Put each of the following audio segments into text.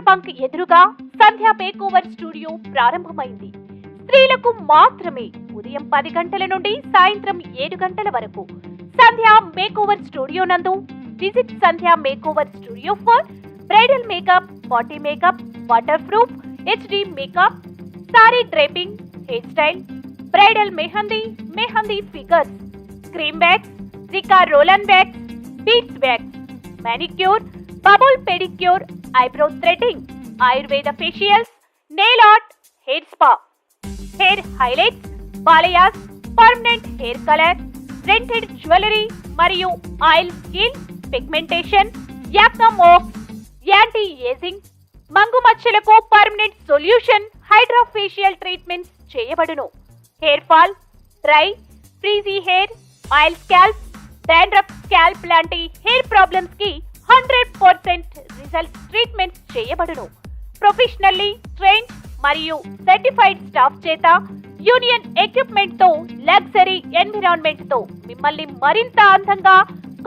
Bunk ఎదురుగా Sandhya makeover studio ప్రారంభమైంది. స్త్రీలకు మాత్రమే ఉదయం 10 గంటల నుండి సాయంత్రం 7 గంటల వరకు. సంధ్య మేకోవర్ స్టూడియో నందు visit Sandhya makeover studio for bridal makeup, body makeup, waterproof, HD makeup, sari draping, hairstyle, bridal mehndi figures, cream wax, Rica roll on wax, beads wax, manicure, bubble pedicure, eyebrow threading, ayurveda facials, nail art, hair spa, hair highlights, balayas, permanent hair color, rented jewelry మరియు oil skin pigmentation, acne marks, anti ageing, మంగు మచ్చలకు permanent solution hydra facial treatments చేయబడును. Hair fall, dry, frizzy hair, oil scalp, dandruff scalp లాంటి hair problems కి 100% results treatments చేయబడును. Professionally trained మరియు certified staff చేత union equipment తో luxury environment తో మిమ్మల్ని మరింత అందంగా,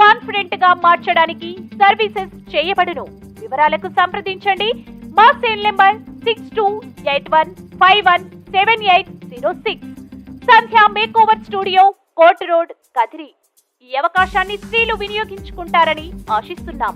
కాన్ఫిడెంట్ గా మార్చడానికి సర్వీసెస్ చేయబడును. వివరాలకు సంప్రదించండి. మా cell number 6281517806. Sandhya makeover studio, court road, Kadiri. ఈ అవకాశాన్ని స్త్రీలు వినియోగించుకుంటారని ఆశిస్తున్నాం.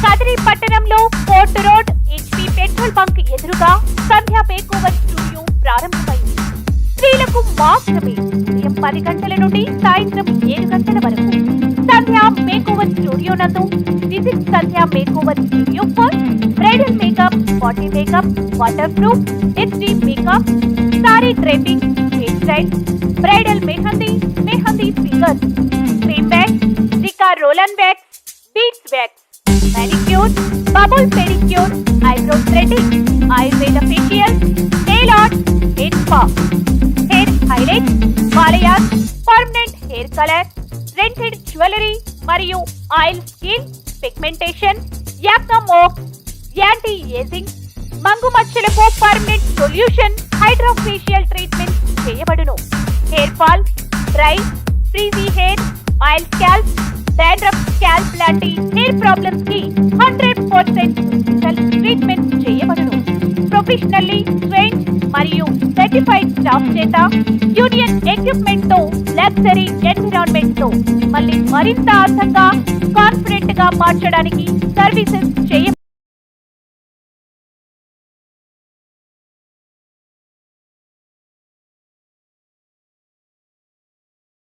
కదిరి పట్టణంలో court road, HP petrol bunk ఎదురుగా సంధ్య మేకోవర్ స్టూడియో ప్రారంభమైంది. స్త్రీలకు మాత్రమే ఉదయం 10 గంటల నుండి సాయంత్రం 7 గంటల వరకు. సంధ్య మేకోవర్ స్టూడియో నందు visit Sandhya makeover studio for bridal makeup, body makeup, waterproof, HD makeup, sari draping, hairstyle, bridal mehndi figures, cream wax, Rica roll on wax, beads wax, manicure, bubble pedicure, eyebrow threading, ayurveda facial, nail art, hair spa, hair highlights, balayas, permanent hair color, rented jewelry మరియు oil skin pigmentation, acne marks, anti ageing, మంగు మచ్చలకు permanent solution hydra facial treatments చేయబడును. Hair fall, dry, frizzy hair, oil scalp, dandruff scalp లాంటి hair problems కి 100% results treatments చేయబడును. Professionally trained మరియు certified staff చేత union equipment తో luxury environment తో మిమ్మల్ని మరింత అందంగా, కాన్ఫిడెంట్ గా మార్చడానికి సర్వీసెస్ చేయ